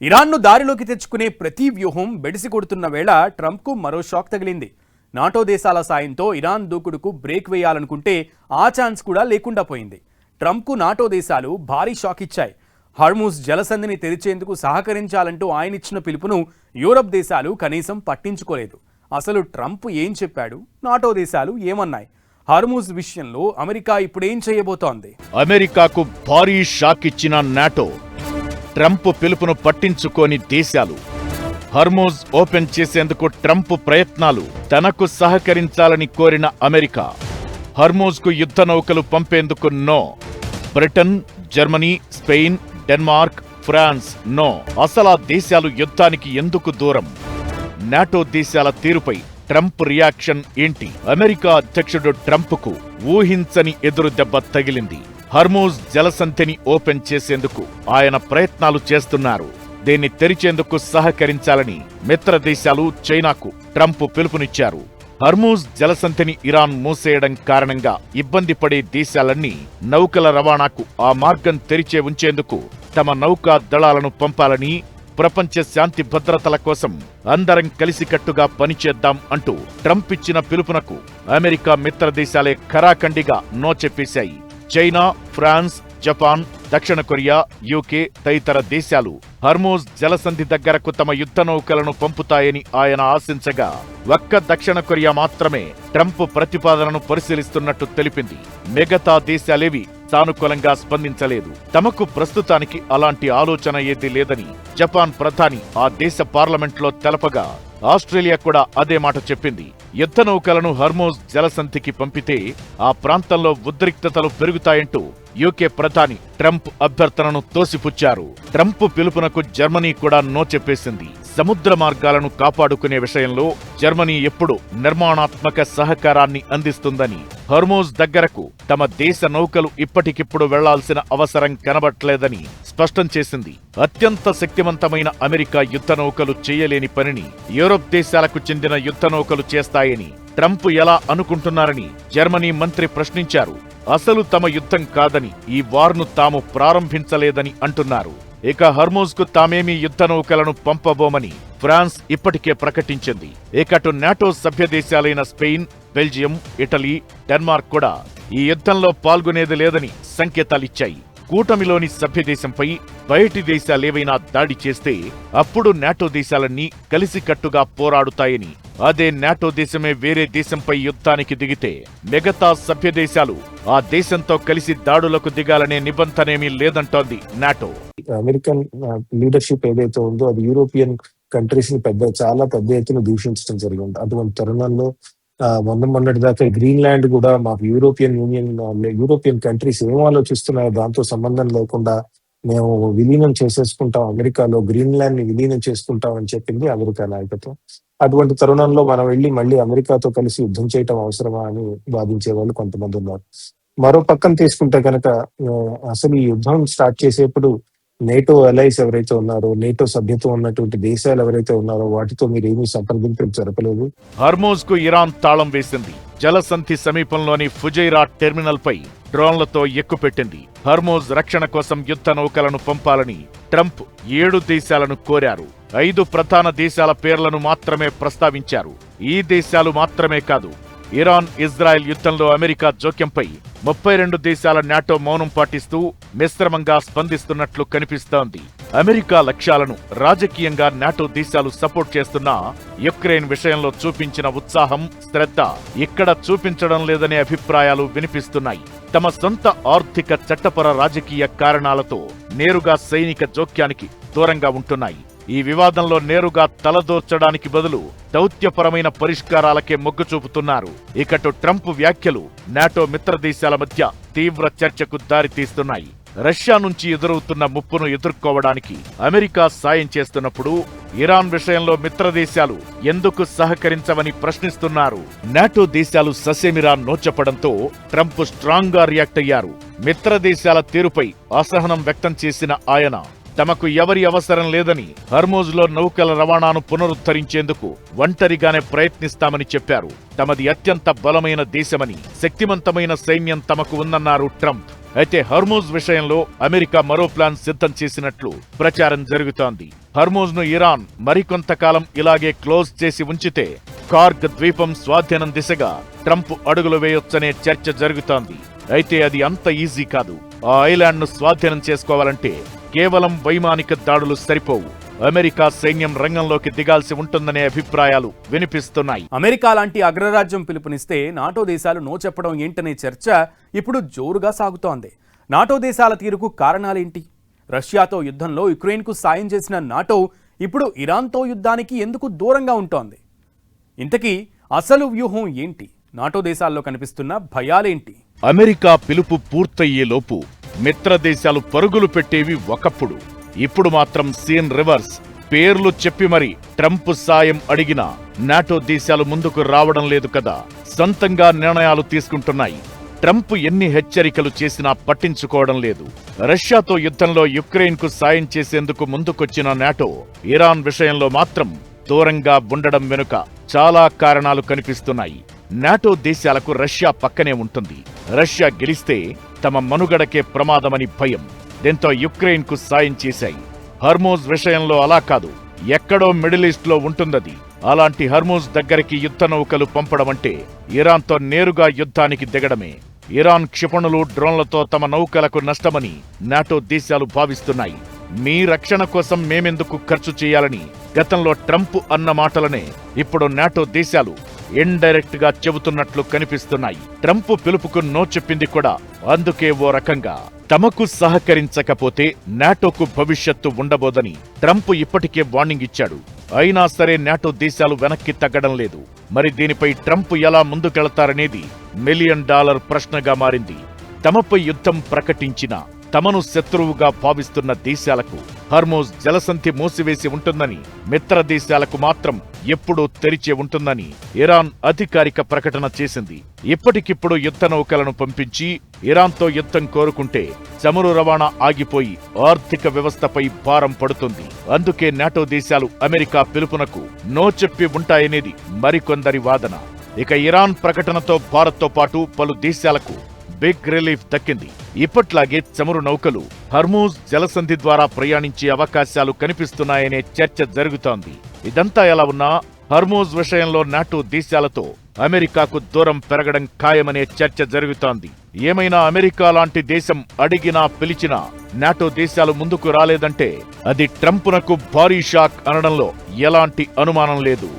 ఇరాన్ను దారిలోకి తెచ్చుకునే ప్రతి వ్యూహం బెడిసి కొడుతున్న వేళ ట్రంప్కు మరో షాక్ తగిలింది. నాటో దేశాల సాయంతో ఇరాన్ దూకుడుకు బ్రేక్ వేయాలనుకుంటే ఆ ఛాన్స్ కూడా లేకుండా పోయింది. ట్రంప్కు నాటో దేశాలు భారీ షాక్ ఇచ్చాయి. హార్ముజ్ జలసంధిని తెరిచేందుకు సహకరించాలంటూ ఆయన ఇచ్చిన పిలుపును యూరప్ దేశాలు కనీసం పట్టించుకోలేదు. అసలు ట్రంప్ ఏం చెప్పాడు, నాటో దేశాలు ఏమన్నాయి? హార్ముజ్ విషయంలో అమెరికా ఇప్పుడేం చేయబోతోంది? అమెరికాకు భారీ షాక్ ఇచ్చిన నాటో, ట్రంప్ పిలుపును పట్టించుకోని దేశాలు, హార్ముజ్ ఓపెన్ చేసేందుకు ట్రంప్ ప్రయత్నాలు, తనకు సహకరించాలని కోరిన అమెరికా, హార్ముజ్కు యుద్ధ నౌకలు పంపేందుకు no, Britain, Germany, Spain, Denmark, France no. అసలా దేశాలు యుద్ధానికి ఎందుకు దూరం? నాటో దేశాల తీరుపై ట్రంప్ రియాక్షన్ ఏంటి? అమెరికా అధ్యక్షుడు ట్రంప్కు ఊహించని ఎదురు దెబ్బ తగిలింది. హార్ముజ్ జలసంధిని ఓపెన్ చేసేందుకు ఆయన ప్రయత్నాలు చేస్తున్నారు. దీన్ని తెరిచేందుకు సహకరించాలని మిత్ర దేశాలు చైనాకు ట్రంప్ పిలుపునిచ్చారు. హార్ముజ్ జలసంధిని ఇరాన్ మూసేయడం కారణంగా ఇబ్బంది పడే దేశాలన్నీ నౌకల రవాణాకు ఆ మార్గం తెరిచే ఉంచేందుకు తమ నౌకా దళాలను పంపాలని, ప్రపంచ శాంతి భద్రతల కోసం అందరం కలిసికట్టుగా పనిచేద్దాం అంటూ ట్రంప్ ఇచ్చిన పిలుపునకు అమెరికా మిత్ర దేశాలే ఖరాఖండిగా నో చెప్పేశాయి. చైనా, ఫ్రాన్స్, జపాన్, దక్షిణ కొరియా, యూకే తదితర దేశాలు హార్ముజ్ జలసంధి దగ్గరకు తమ యుద్ధ నౌకలను పంపుతాయని ఆయన ఆశించగా, ఒక్క దక్షిణ కొరియా మాత్రమే ట్రంప్ ప్రతిపాదనను పరిశీలిస్తున్నట్టు తెలిపింది. మిగతా దేశాలేవి సానుకూలంగా స్పందించలేదు. తమకు ప్రస్తుతానికి అలాంటి ఆలోచన ఏదీ లేదని జపాన్ ప్రధాని ఆ దేశ పార్లమెంట్లో తెలపగా, ఆస్ట్రేలియా కూడా అదే మాట చెప్పింది. యుద్ధ నౌకలను హార్ముజ్ జలసంధికి పంపితే ఆ ప్రాంతంలో ఉద్రిక్తతలు పెరుగుతాయంటూ యూకే ప్రధాని ట్రంప్ అభ్యర్థనను తోసిపుచ్చారు. ట్రంప్ పిలుపునకు జర్మనీ కూడా నో చెప్పేసింది. సముద్ర మార్గాలను కాపాడుకునే విషయంలో జర్మనీ ఎప్పుడు నిర్మాణాత్మక సహకారాన్ని అందిస్తుందని, హార్ముజ్ దగ్గరకు తమ దేశ నౌకలు ఇప్పటికిప్పుడు వెళ్లాల్సిన అవసరం కనబట్లేదని స్పష్టం చేసింది. అత్యంత శక్తివంతమైన అమెరికా యుద్ధ నౌకలు చేయలేని పనిని యూరప్ దేశాలకు చెందిన యుద్ధ నౌకలు చేస్తాయని ట్రంప్ ఎలా అనుకుంటున్నారని జర్మనీ మంత్రి ప్రశ్నించారు. అసలు తమ యుద్ధం కాదని, ఈ వార్ను తాము ప్రారంభించలేదని అంటున్నారు. ఇక హార్ముజ్కు తామేమీ యుద్ధ నౌకలను పంపబోమని ఫ్రాన్స్ ఇప్పటికే ప్రకటించింది. ఇకటు నాటో సభ్య దేశాలైన స్పెయిన్, బెల్జియం, ఇటలీ, డెన్మార్క్ కూడా ఈ యుద్ధంలో పాల్గొనేది లేదని సంకేతాలిచ్చాయి. కూటమిలోని సభ్యదేశంపై బయటి దేశాలేవైనా దాడి చేస్తే అప్పుడు నాటో దేశాలన్నీ కలిసికట్టుగా పోరాడుతాయని, అదే నాటో దేశమే వేరే దేశంపై యుద్ధానికి దిగితే మిగతా సభ్యదేశాలు ఆ దేశంతో కలిసి దాడులకు దిగాలనే నిబంధనేమీ లేదంటోంది నాటో. అమెరికన్ లీడర్షిప్ ఏదైతే ఉందో అది యూరోపియన్ కంట్రీస్ ని చాలా పెద్ద ఎత్తున దూషించడం జరిగింది. అటువంటి తరుణంలో మొన్నటి దాకా గ్రీన్లాండ్ కూడా మాకు యూరోపియన్ కంట్రీస్ ఏం ఆలోచిస్తున్నాయో దాంతో సంబంధం లేకుండా మేము విలీనం చేసేసుకుంటాం, అమెరికాలో గ్రీన్లాండ్ ని విలీనం చేసుకుంటాం అని చెప్పింది అమెరికా నాయకత్వం. అటువంటి తరుణంలో మనం వెళ్ళి మళ్ళీ అమెరికాతో కలిసి యుద్ధం చేయటం అవసరమా అని వాదించే వాళ్ళు కొంతమంది ఉన్నారు. మరో పక్కన తీసుకుంటే కనుక అసలు ఈ యుద్ధం స్టార్ట్ చేసేప్పుడు నేటో అలైస్ ఎవరైతే ఉన్నారో, నేటో సభ్యత్వం ఉన్నటువంటి దేశాలు ఎవరైతే ఉన్నారో వాటితో మీరు ఏమీ సంప్రదింపులు జరపలేదు. హార్ముజ్ కు ఇరాన్ తాళం వేసింది. జలసంధి సమీపంలోని ఫుజైరా టెర్మినల్ పై డ్రోన్లతో ఎక్కుపెట్టింది. హార్ముజ్ రక్షణ కోసం యుద్ధ నౌకలను పంపాలని ట్రంప్ 7 దేశాలను కోరారు. 5 ప్రధాన దేశాల పేర్లను మాత్రమే ప్రస్తావించారు. ఈ దేశాలు మాత్రమే కాదు, ఇరాన్, ఇజ్రాయెల్ యుద్ధంలో అమెరికా జోక్యంపై 32 దేశాల నాటో మౌనం పాటిస్తూ మిశ్రమంగా స్పందిస్తున్నట్లు కనిపిస్తోంది. అమెరికా లక్ష్యాలను రాజకీయంగా నాటో దేశాలు సపోర్ట్ చేస్తున్నా యుక్రెయిన్ విషయంలో చూపించిన ఉత్సాహం, శ్రద్ధ ఇక్కడ చూపించడం లేదనే అభిప్రాయాలు వినిపిస్తున్నాయి. తమ సొంత ఆర్థిక, చట్టపర, రాజకీయ కారణాలతో నేరుగా సైనిక జోక్యానికి దూరంగా ఉంటున్నాయి. ఈ వివాదంలో నేరుగా తలదోర్చడానికి బదులు దౌత్యపరమైన పరిష్కారాలకే మొగ్గు చూపుతున్నారు. ఇకటు ట్రంప్ వ్యాఖ్యలు నాటో మిత్ర దేశాల మధ్య తీవ్ర చర్చకు దారితీస్తున్నాయి. రష్యా నుంచి ఎదురవుతున్న ముప్పును ఎదుర్కోవడానికి అమెరికా సాయం చేస్తున్నప్పుడు ఇరాన్ విషయంలో మిత్ర దేశాలు ఎందుకు సహకరించవని ప్రశ్నిస్తున్నారు. నాటో దేశాలు ససేమిరా నోచెప్పడంతో ట్రంప్ స్ట్రాంగ్ గా రియాక్ట్ అయ్యారు. మిత్ర దేశాల తీరుపై అసహనం వ్యక్తం చేసిన ఆయన తమకు ఎవరి అవసరం లేదని, హార్ముజ్ లో నౌకల రవాణాను పునరుద్ధరించేందుకు ఒంటరిగానే ప్రయత్నిస్తామని చెప్పారు. తమది అత్యంత బలమైన దేశమని, శక్తివంతమైన సైన్యం తమకు ఉందన్నారు ట్రంప్. అయితే హర్మూజ్ విషయంలో అమెరికా మరో ప్లాన్ సిద్ధం చేసినట్లు ప్రచారం జరుగుతోంది. హర్మూజ్ ను ఇరాన్ మరికొంతకాలం ఇలాగే క్లోజ్ చేసి ఉంచితే కార్గ్ ద్వీపం స్వాధీనం దిశగా ట్రంప్ అడుగులు వేయొచ్చనే చర్చ జరుగుతోంది. అయితే అది అంత ఈజీ కాదు. ఆ ఐలాండ్ ను స్వాధీనం చేసుకోవాలంటే కేవలం వైమానిక దాడులు సరిపోవు. అమెరికా సైన్యం రంగంలోకి దిగాల్సి ఉంటుందనే అభిప్రాయాలు వినిపిస్తున్నాయి. అమెరికా లాంటి అగ్రరాజ్యం పిలుపునిస్తే నాటో దేశాలు నో చెప్పడం ఏంటనే చర్చ ఇప్పుడు జోరుగా సాగుతోంది. నాటో దేశాల తీరుకు కారణాలేంటి? రష్యాతో యుద్ధంలో యుక్రెయిన్కు సాయం చేసిన నాటో ఇప్పుడు ఇరాన్తో యుద్ధానికి ఎందుకు దూరంగా ఉంటోంది? ఇంతకీ అసలు వ్యూహం ఏంటి? నాటో దేశాల్లో కనిపిస్తున్న భయాలేంటి? అమెరికా పిలుపు పూర్తయ్యేలోపు మిత్ర దేశాలు పరుగులు పెట్టేవి ఒకప్పుడు. ఇప్పుడు మాత్రం సీన్ రివర్స్. పేర్లు చెప్పి మరి ట్రంప్ సాయం అడిగినా నాటో దేశాలు ముందుకు రావడం లేదు కదా, సొంతంగా నిర్ణయాలు తీసుకుంటున్నాయి. ట్రంప్ ఎన్ని హెచ్చరికలు చేసినా పట్టించుకోవడం లేదు. రష్యాతో యుద్ధంలో యుక్రెయిన్కు సాయం చేసేందుకు ముందుకొచ్చిన నాటో ఇరాన్ విషయంలో మాత్రం దూరంగా ఉండడం వెనుక చాలా కారణాలు కనిపిస్తున్నాయి. నాటో దేశాలకు రష్యా పక్కనే ఉంటుంది. రష్యా గెలిస్తే తమ మనుగడకే ప్రమాదమని భయం. దీంతో యుక్రెయిన్కు సాయం చేశాయి. హర్మూజ్ విషయంలో అలా కాదు, ఎక్కడో మిడిల్ ఈస్ట్లో ఉంటుందది. అలాంటి హర్మూజ్ దగ్గరికి యుద్ధ నౌకలు పంపడమంటే ఇరాన్తో నేరుగా యుద్ధానికి దిగడమే. ఇరాన్ క్షిపణులు, డ్రోన్లతో తమ నౌకలకు నష్టమని నాటో దేశాలు భావిస్తున్నాయి. మీ రక్షణ కోసం మేమెందుకు ఖర్చు చేయాలని గతంలో ట్రంప్ అన్న మాటలనే ఇప్పుడు నాటో దేశాలు ఇండైరెక్ట్ గా చెబుతున్నట్లు కనిపిస్తున్నాయి. ట్రంప్ పిలుపుకు నో చెప్పింది కూడా అందుకే. ఓ రకంగా తమకు సహకరించకపోతే నాటోకు భవిష్యత్తు ఉండబోదని ట్రంప్ ఇప్పటికే వార్నింగ్ ఇచ్చాడు. అయినా సరే నాటో దేశాలు వెనక్కి తగ్గడం లేదు. మరి దీనిపై ట్రంప్ ఎలా ముందుకెళతారనేది $1 మిలియన్ ప్రశ్నగా మారింది. తమపై యుద్ధం ప్రకటించిన తమను శత్రువుగా భావిస్తున్న దేశాలకు హర్మూజ్ జలసంధి మూసివేసి ఉంటుందని, మిత్ర దేశాలకు మాత్రం ఎప్పుడూ తెరిచే ఉంటుందని ఇరాన్ అధికారిక ప్రకటన చేసింది. ఇప్పటికిప్పుడు యుద్ధ నౌకలను పంపించి ఇరాన్తో యుద్ధం కోరుకుంటే చమురు రవాణా ఆగిపోయి ఆర్థిక వ్యవస్థపై భారం పడుతుంది. అందుకే నాటో దేశాలు అమెరికా పిలుపునకు నో చెప్పి ఉంటాయనేది మరికొందరి వాదన. ఇక ఇరాన్ ప్రకటనతో భారత్తో పాటు పలు దేశాలకు బిగ్ రిలీఫ్ దక్కింది. ఇప్పట్లాగే చమురు నౌకలు హర్మూజ్ జలసంధి ద్వారా ప్రయాణించే అవకాశాలు కనిపిస్తున్నాయనే చర్చ జరుగుతోంది. ఇదంతా ఎలా ఉన్నా హర్మూజ్ విషయంలో నాటో దేశాలతో అమెరికాకు దూరం పెరగడం ఖాయమనే చర్చ జరుగుతోంది. ఏమైనా అమెరికా లాంటి దేశం అడిగినా పిలిచినా నాటో దేశాలు ముందుకు రాలేదంటే అది ట్రంప్నకు భారీ షాక్ అనడంలో ఎలాంటి అనుమానం లేదు.